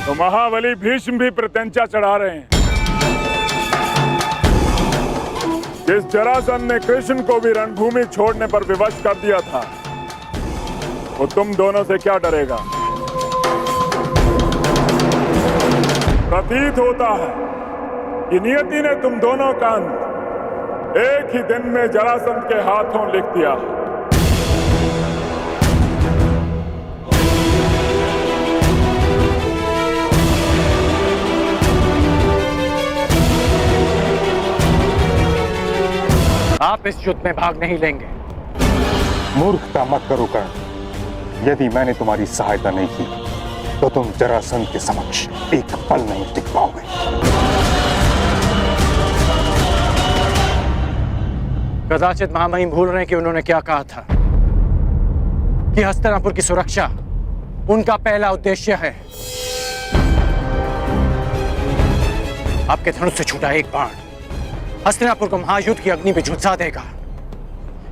तो महाबली भीष्म भी प्रत्यंचा चढ़ा रहे हैं। जिस जरासंध ने कृष्ण को भी रणभूमि छोड़ने पर विवश कर दिया था, वो तुम दोनों से क्या डरेगा? प्रतीत होता है कि नियति ने तुम दोनों का अंत एक ही दिन में जरासंध के हाथों लिख दिया। आप इस युद्ध में भाग नहीं लेंगे। मूर्खता मत करो कर्ण। यदि मैंने तुम्हारी सहायता नहीं की तो तुम जरासंध के समक्ष एक पल नहीं टिक पाओगे। कदाचित महामहिम भूल रहे हैं कि उन्होंने क्या कहा था कि हस्तिनापुर की सुरक्षा उनका पहला उद्देश्य है। आपके धनुष से छूटा एक बाण हस्तिनापुर को महायुद्ध की अग्नि में झुलसा देगा।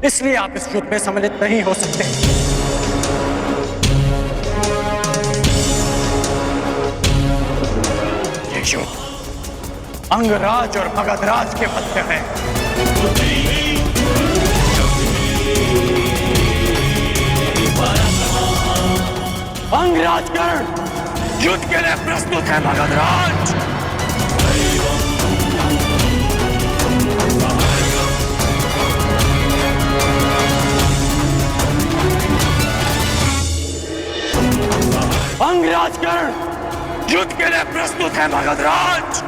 इसलिए आप इस युद्ध में सम्मिलित नहीं हो सकते। ये युद्ध अंगराज और मगधराज के मध्य है। अंगराज कर्ण युद्ध के लिए प्रस्तुत है। मगधराज अंगराज कर्ण युद्ध के लिए प्रस्तुत है। मगधराज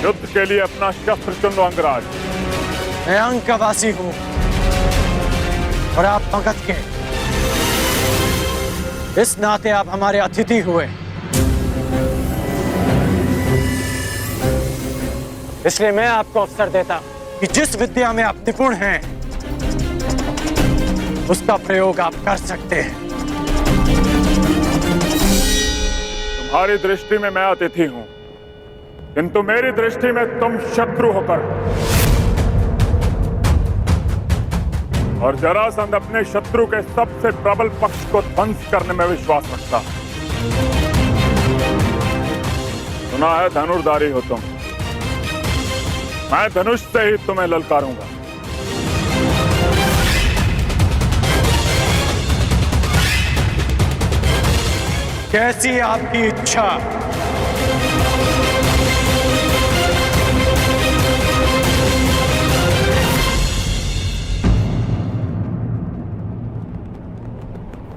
युद्ध के लिए अपना शस्त्र चुन लो अंगराज। मैं अंक का वासी हूं और आप मगध के। इस नाते आप हमारे अतिथि हुए, इसलिए मैं आपको अवसर देता कि जिस विद्या में आप निपुण हैं उसका प्रयोग आप कर सकते हैं। तुम्हारी दृष्टि में मैं अतिथि हूं, किंतु मेरी दृष्टि में तुम शत्रु होकर, और जरासंध अपने शत्रु के सबसे प्रबल पक्ष को ध्वंस करने में विश्वास रखता है। सुना है धनुर्धारी हो तुम, मैं धनुष से ही तुम्हें ललकारूंगा। कैसी आपकी इच्छा।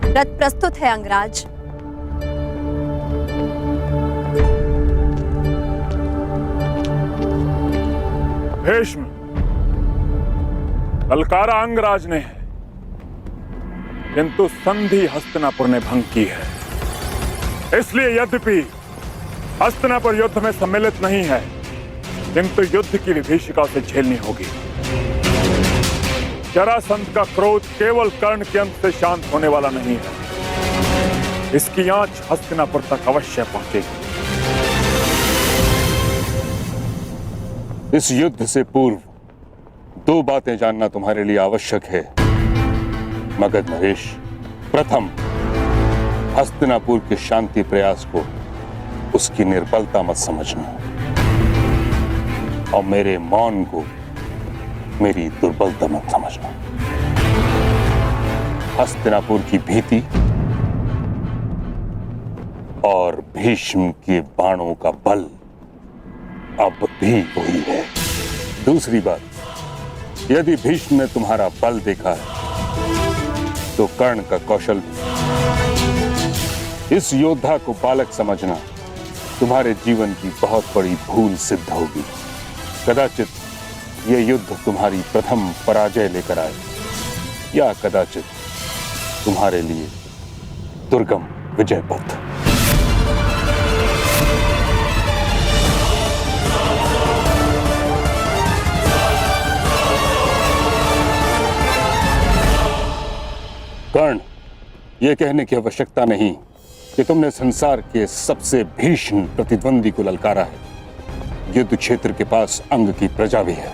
रथ प्रस्तुत है अंगराज। भीष्म, ललकारा अंगराज ने है, किंतु संधि हस्तिनापुर ने भंग की है। इसलिए यद्यपि हस्तिनापुर युद्ध में सम्मिलित नहीं है, किंतु युद्ध की विभीषिका उसे झेलनी होगी। जरासंध का क्रोध केवल कर्ण के अंत से शांत होने वाला नहीं है, इसकी आंच हस्तिनापुर तक अवश्य पहुंचेगी। इस युद्ध से पूर्व दो बातें जानना तुम्हारे लिए आवश्यक है मगध नरेश। प्रथम, हस्तिनापुर के शांति प्रयास को उसकी निर्बलता मत समझना, और मेरे मौन को मेरी दुर्बलता मत समझना। हस्तिनापुर की भीति और भीष्म के बाणों का बल अब भी वही है। दूसरी बात, यदि भीष्म ने तुम्हारा बल देखा है तो कर्ण का कौशल भी। इस योद्धा को बालक समझना तुम्हारे जीवन की बहुत बड़ी भूल सिद्ध होगी। कदाचित ये युद्ध तुम्हारी प्रथम पराजय लेकर आए, या कदाचित तुम्हारे लिए दुर्गम विजय पथ। कर्ण, यह कहने की आवश्यकता नहीं कि तुमने संसार के सबसे भीषण प्रतिद्वंदी को ललकारा है। युद्ध क्षेत्र के पास अंग की प्रजा भी है।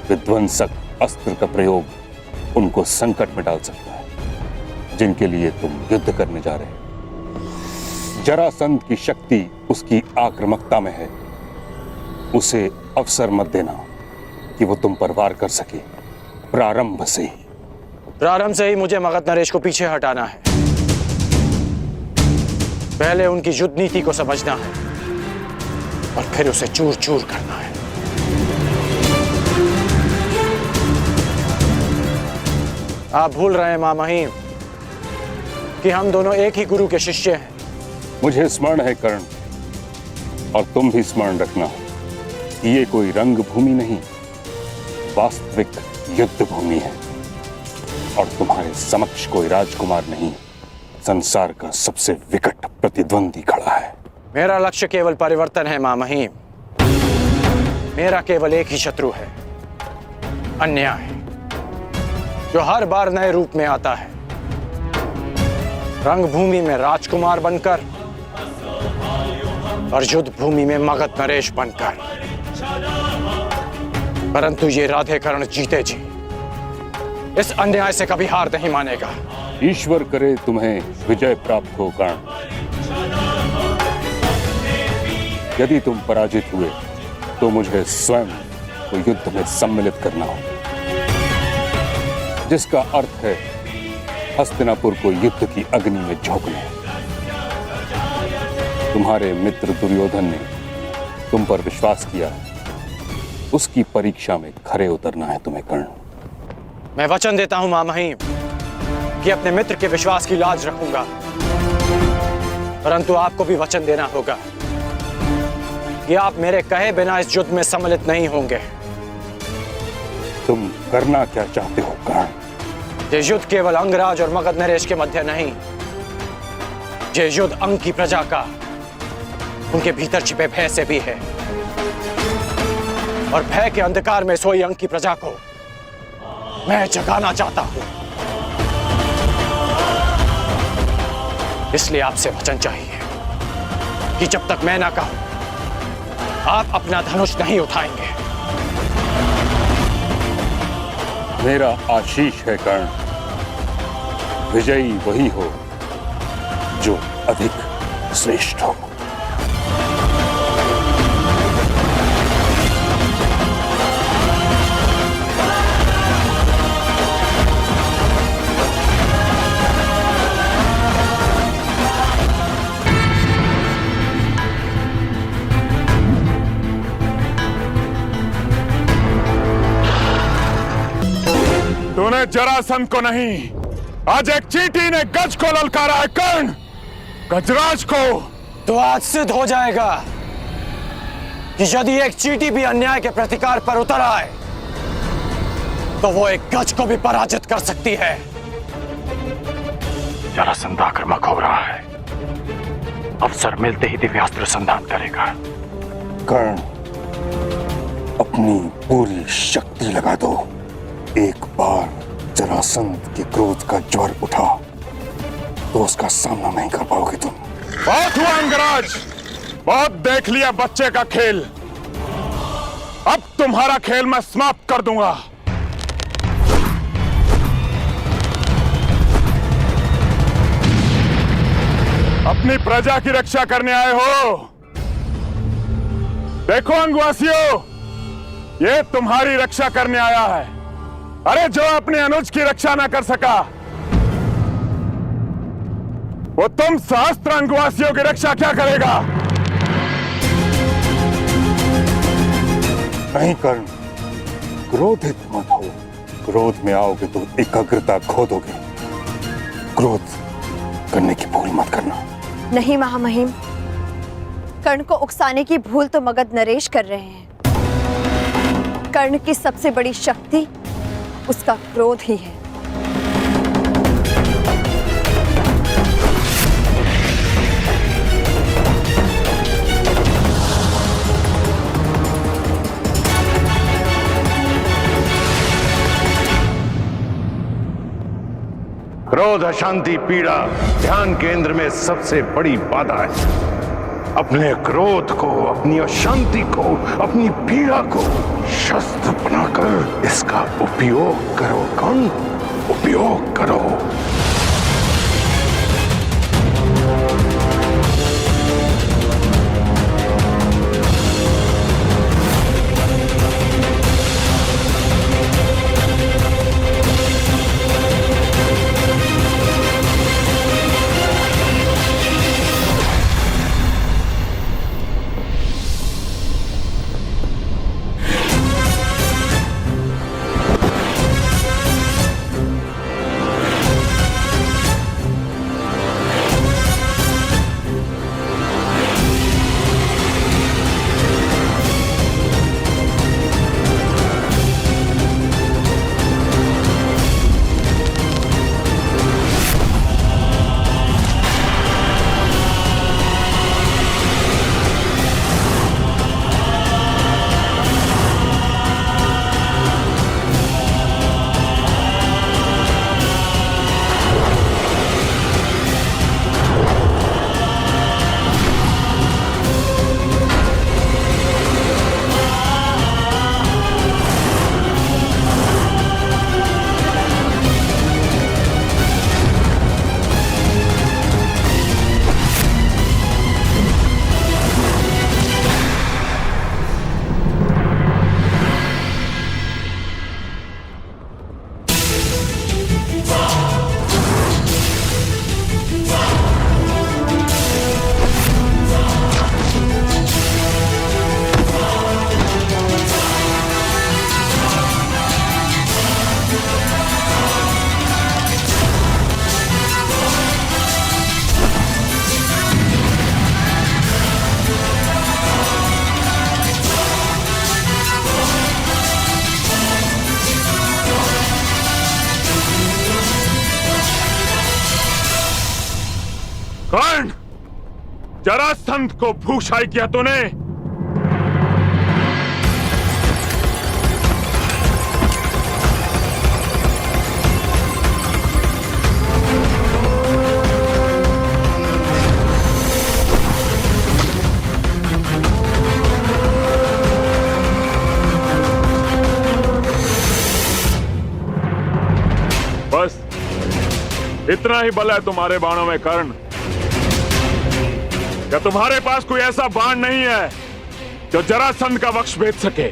विध्वंसक अस्त्र का प्रयोग उनको संकट में डाल सकता है जिनके लिए तुम युद्ध करने जा रहे हो। जरासंध की शक्ति उसकी आक्रामकता में है। उसे अवसर मत देना कि वो तुम पर वार कर सके। प्रारंभ से ही मुझे मगध नरेश को पीछे हटाना है। पहले उनकी युद्ध नीति को समझना है और फिर उसे चूर चूर करना है। आप भूल रहे हैं महामहिम कि हम दोनों एक ही गुरु के शिष्य हैं। मुझे स्मरण है कर्ण, और तुम भी स्मरण रखना कि ये कोई रंग भूमि नहीं, वास्तविक युद्ध भूमि है। और तुम्हारे समक्ष कोई राजकुमार नहीं, संसार का सबसे विकट प्रतिद्वंदी खड़ा है। मेरा लक्ष्य केवल परिवर्तन है महामहिम। मेरा केवल एक ही शत्रु है, अन्याय, जो हर बार नए रूप में आता है। रंगभूमि में राजकुमार बनकर और युद्ध भूमि में मगध नरेश बनकर। परंतु ये राधेकर्ण जीते जी इस अन्याय से कभी हार नहीं मानेगा। ईश्वर करे तुम्हें विजय प्राप्त हो कर्ण। यदि तुम पराजित हुए तो मुझे स्वयं को युद्ध में सम्मिलित करना होगा, जिसका अर्थ है हस्तिनापुर को युद्ध की अग्नि में झोंकना। तुम्हारे मित्र दुर्योधन ने तुम पर विश्वास किया, उसकी परीक्षा में खरे उतरना है तुम्हें कर्ण। मैं वचन देता हूं महामहिम कि अपने मित्र के विश्वास की लाज रखूंगा, परंतु आपको भी वचन देना होगा कि आप मेरे कहे बिना इस युद्ध में सम्मिलित नहीं होंगे। तुम करना क्या चाहते हो कर्ण? ये युद्ध केवल अंगराज और मगध नरेश के मध्य नहीं, ये युद्ध अंग की प्रजा का, उनके भीतर छिपे भय से भी है। और भय के अंधकार में सोई अंग की प्रजा को मैं जगाना चाहता हूं। इसलिए आपसे वचन चाहिए कि जब तक मैं ना कहूं, आप अपना धनुष नहीं उठाएंगे। मेरा आशीष है कर्ण, विजयी वही हो जो अधिक श्रेष्ठ हो। तूने जरासंध को नहीं, आज एक चींटी ने गज को ललकारा है कर्ण, गजराज को। तो आज सिद्ध हो जाएगा कि यदि एक चींटी भी अन्याय के प्रतिकार पर उतर आए तो वो एक गज को भी पराजित कर सकती है। जरासंध आक्रामक हो रहा है, अवसर मिलते ही दिव्यास्त्र संधान करेगा। कर्ण, अपनी पूरी शक्ति लगा दो। एक बार जरासंध के क्रोध का ज्वर उठा तो उसका सामना नहीं कर पाओगे तुम। बहुत हुआ अंगराज, बहुत देख लिया बच्चे का खेल। अब तुम्हारा खेल मैं समाप्त कर दूंगा। अपनी प्रजा की रक्षा करने आए हो। देखो अंगवासियों, ये तुम्हारी रक्षा करने आया है। अरे जो अपने अनुज की रक्षा ना कर सका, वो तुम सहस्त्र अंगवासियों की रक्षा क्या करेगा? नहीं कर्ण, क्रोधित मत हो। क्रोध में आओगे तो एकाग्रता खो दोगे। क्रोध करने की भूल मत करना। नहीं महामहिम, कर्ण को उकसाने की भूल तो मगध नरेश कर रहे हैं। कर्ण की सबसे बड़ी शक्ति उसका क्रोध ही है। क्रोध, अशांति, पीड़ा ध्यान केंद्र में सबसे बड़ी बाधा है। अपने क्रोध को, अपनी अशांति को, अपनी पीड़ा को शस्त्र बनाकर इसका उपयोग करो। कौन उपयोग करो? कर्ण, जरासंध को भूषाई किया तूने। बस इतना ही बल है तुम्हारे बाणों में कर्ण। क्या तुम्हारे पास कोई ऐसा बाण नहीं है जो जरासंध का वक्ष भेद सके?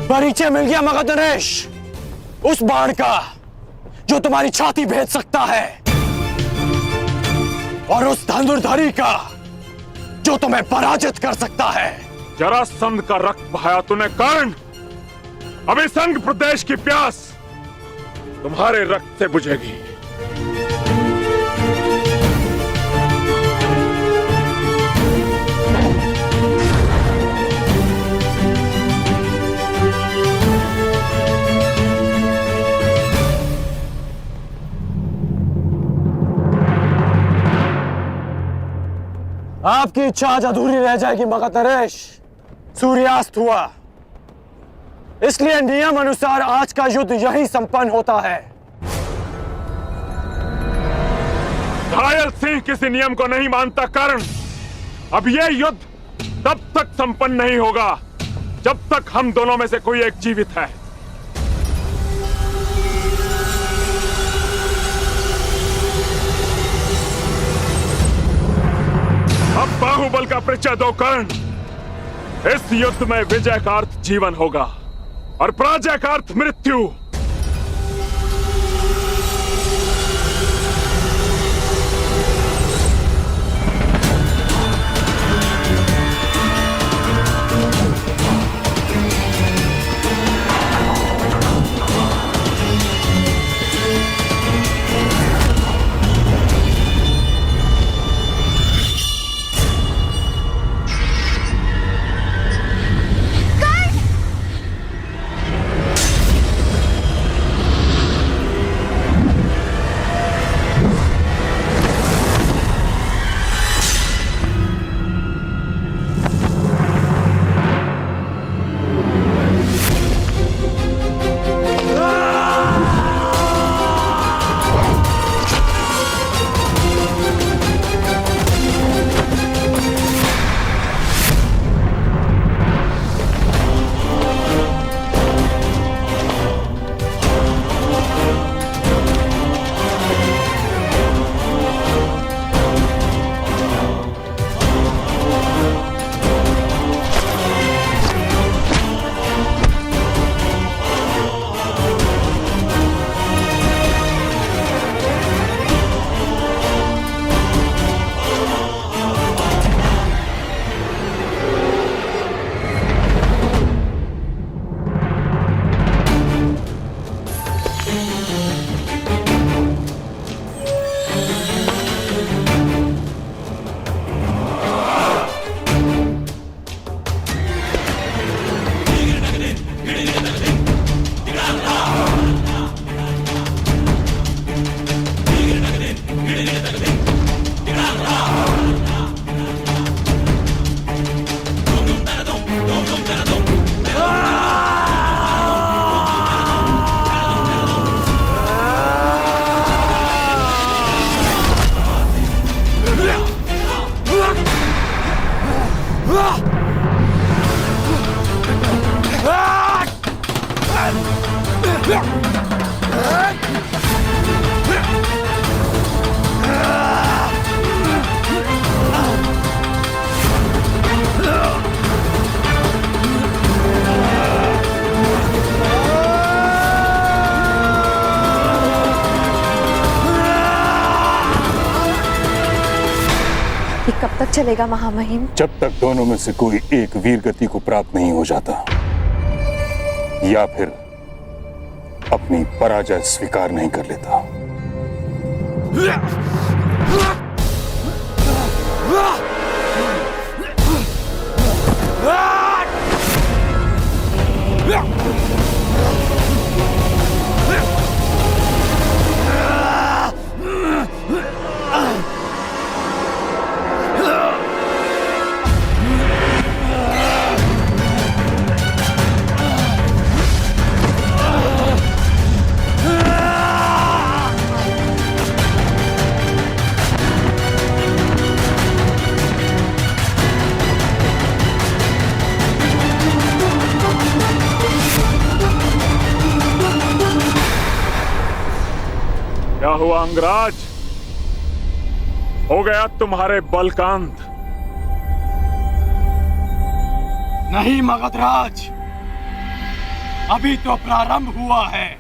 परिचय मिल गया मगध नरेश, उस बाण का जो तुम्हारी छाती भेद सकता है, और उस धनुर्धारी का जो तुम्हें पराजित कर सकता है। जरासंध का रक्त बहाया तूने कर्ण। अभी संग प्रदेश की प्यास तुम्हारे रक्त से बुझेगी। आपकी इच्छा आज अधूरी रह जाएगी मगध नरेश। सूर्यास्त हुआ, इसलिए नियम अनुसार आज का युद्ध यहीं संपन्न होता है। घायल सिंह किसी नियम को नहीं मानता कर्ण। अब यह युद्ध तब तक संपन्न नहीं होगा जब तक हम दोनों में से कोई एक जीवित है। अब बाहुबल का परिचय दो कर्ण। इस युद्ध में विजय का अर्थ जीवन होगा और पराजय का अर्थ मृत्यु। चलेगा महामहिम? जब तक दोनों में से कोई एक वीर गति को प्राप्त नहीं हो जाता या फिर अपनी पराजय स्वीकार नहीं कर लेता। क्या हुआ अंगराज? हो गया तुम्हारे बल का अंत? नहीं मगधराज, अभी तो प्रारंभ हुआ है।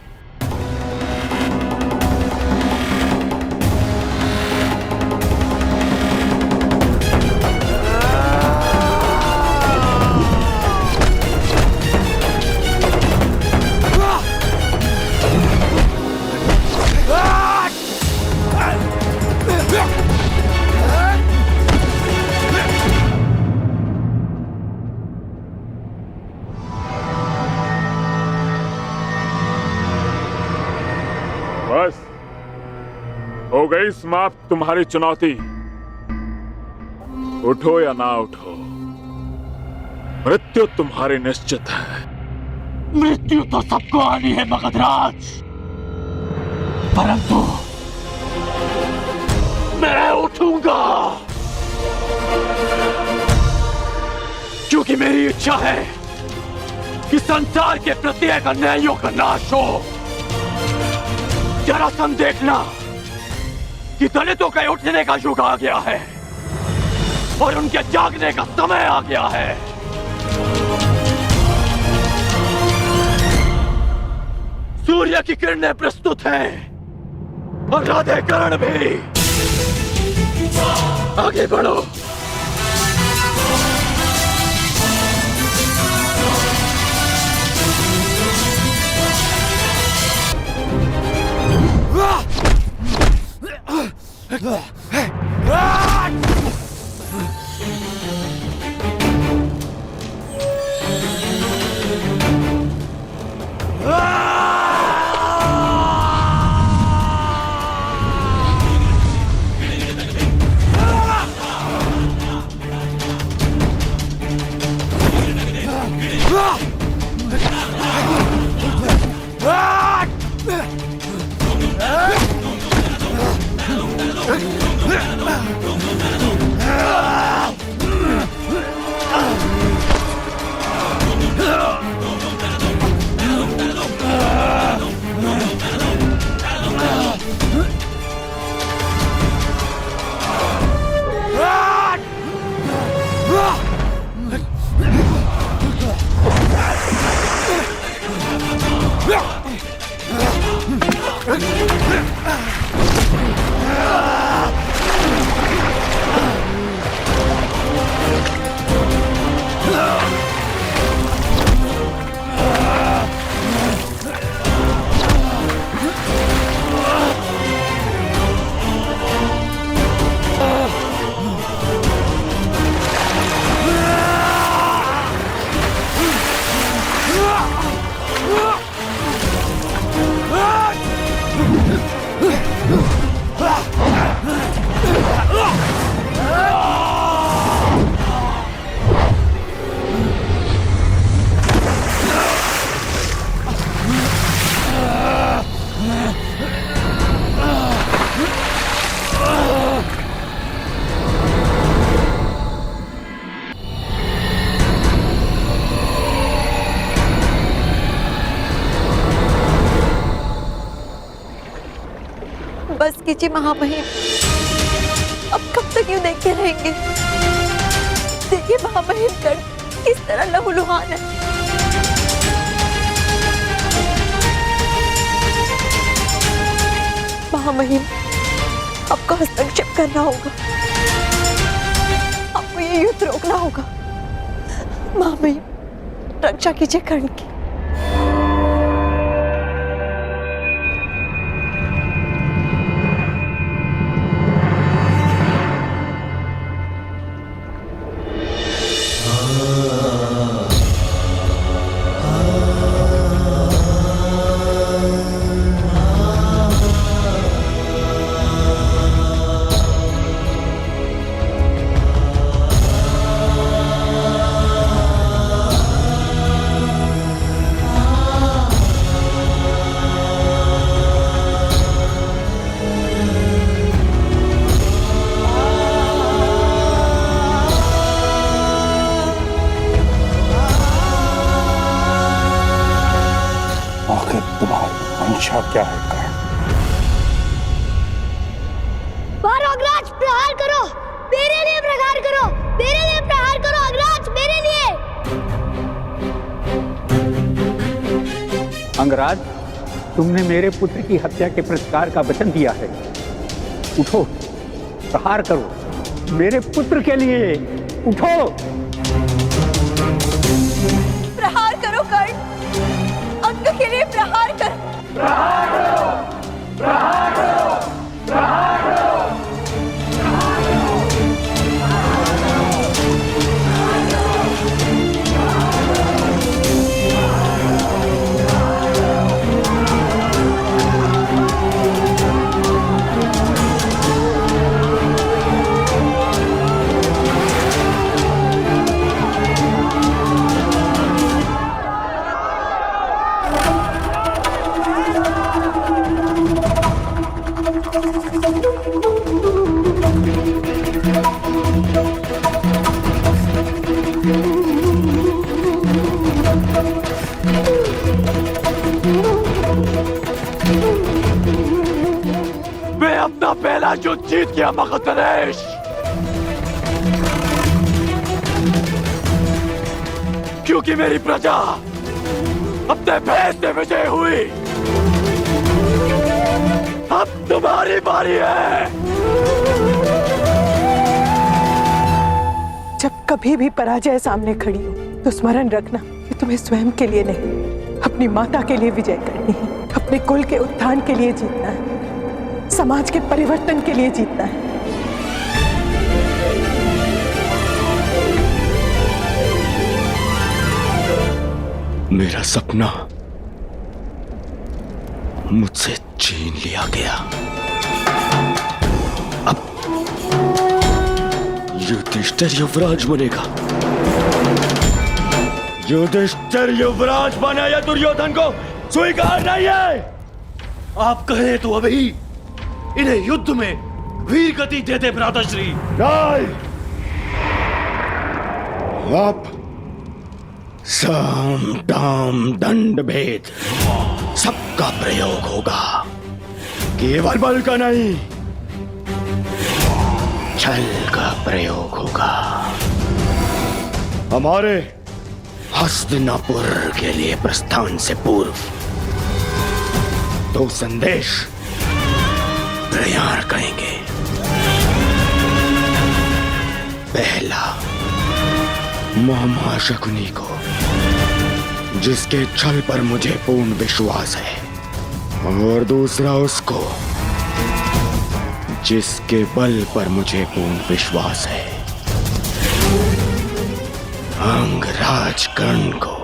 बस हो गई समाप्त तुम्हारी चुनौती। उठो या ना उठो, मृत्यु तुम्हारी निश्चित है। मृत्यु तो सबको आनी है मगधराज, परंतु मैं उठूंगा क्योंकि मेरी इच्छा है कि संसार के प्रत्येक अन्यायों का नाश हो। जरासंध देखना कि दलितों के उठने का युग आ गया है और उनके जागने का समय आ गया है। सूर्य की किरणें प्रस्तुत हैं और राधे कर्ण भी। आगे बढ़ो। बस कीजिए महामहिम, अब कब तक यूं देखते रहेंगे? देखिए महामहिम कर्ण किस तरह लहूलुहान है। महामहिम, आपको हस्तक्षेप करना होगा। ये युद्ध रोकना होगा। महामहिम, रक्षा कीजिए कर्ण की। मंशा क्या है कर्ण? मारो अग्रराज, प्रहार करो, मेरे लिए प्रहार करो, मेरे लिए प्रहार करो अग्रराज, मेरे लिए। अंगराज, तुमने मेरे पुत्र की हत्या के प्रतिकार का वचन दिया है। उठो, प्रहार करो मेरे पुत्र के लिए, उठो। प्रहार करो कर्ण, अंग के लिए प्रहार करो। प्रहार करो, प्रहार करो, प्रहार करो। मैं अपना पहला युद्ध जीत गया मगध नरेश। क्योंकि मेरी प्रजा अपने भेष से विजय हुई। अब तुम्हारी बारी है। जब कभी भी पराजय सामने खड़ी हो तो स्मरण रखना कि तुम्हें स्वयं के लिए नहीं, अपनी माता के लिए विजय करनी है, अपने कुल के उत्थान के लिए जीतना है, समाज के परिवर्तन के लिए जीतना है। मेरा सपना मुझसे छीन लिया गया। अब युधिष्ठिर युवराज बनेगा। युधिष्ठिर युवराज बना या दुर्योधन को स्वीकार नहीं है। आप कहें तो अभी इन्हें युद्ध में वीर गति दे दे भ्राताश्री। नहीं, अब साम दाम दंड भेद सबका प्रयोग होगा। केवल बल का नहीं, छल का प्रयोग होगा। हमारे हस्तिनापुर के लिए प्रस्थान से पूर्व दो संदेश तैयार करेंगे। पहला, मामा शकुनी को, जिसके छल पर मुझे पूर्ण विश्वास है, और दूसरा उसको जिसके बल पर मुझे पूर्ण विश्वास है, अंगराज कर्ण को।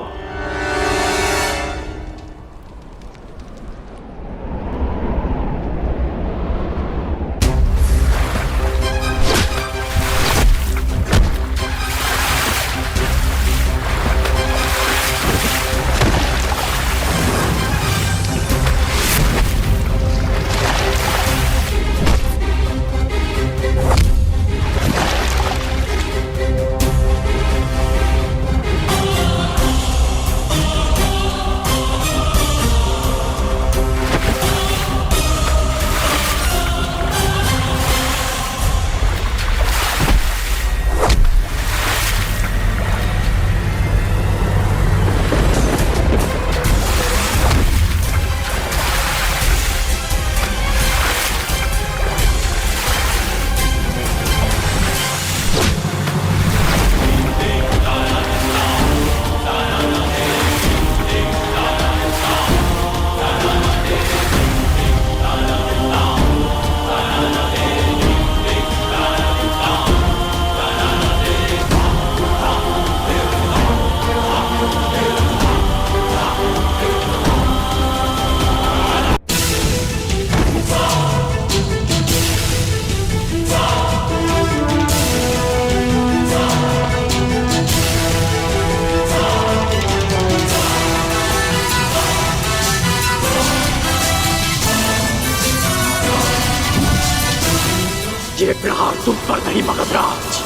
ये प्रहार तुम पर नहीं मगधराज,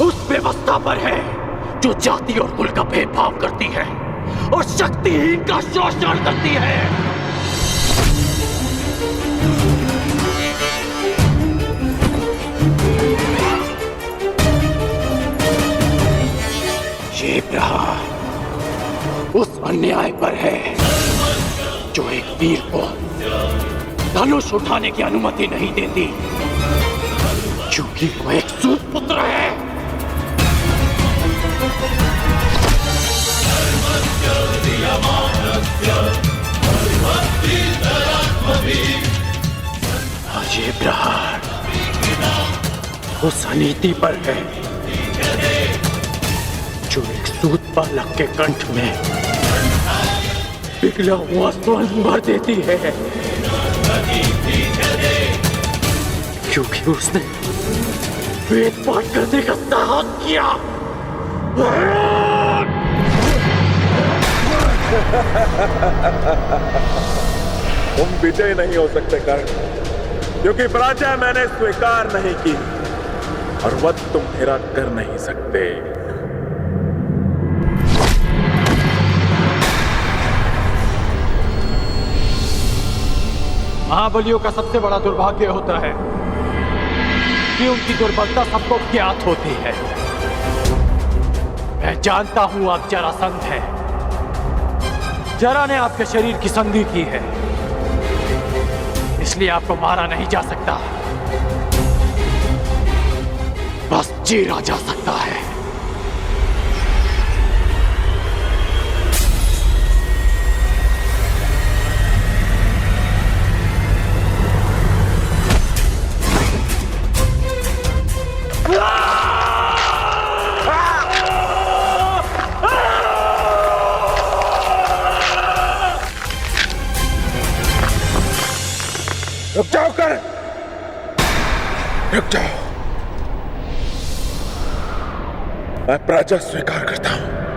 उस व्यवस्था पर है जो जाति और कुल का भेदभाव करती है और शक्तिहीन का शोषण करती है। ये प्रहार उस अन्याय पर है जो एक वीर को धनुष उठाने की अनुमति नहीं देती, क्योंकि वो एक सूत पुत्र है। और ये प्रहार उस अनीति पर है जो एक सूत बालक के कंठ में पिघला हुआ स्वर्ण भर देती है, क्योंकि उसने वेद पाठ करने का साहस किया। तुम विजय नहीं हो सकते कर्ण, क्योंकि पराजय मैंने स्वीकार नहीं की और वध तुम मेरा कर नहीं सकते। महाबलियों का सबसे बड़ा दुर्भाग्य होता है कि उनकी दुर्बलता सबको ज्ञात होती है। मैं जानता हूं आप जरासंध हैं। जरा ने आपके शरीर की संधि की है, इसलिए आपको मारा नहीं जा सकता, बस चीरा जा सकता है। रुक जाओ कर्ण, रुक जाओ। मैं पराजय स्वीकार करता हूं।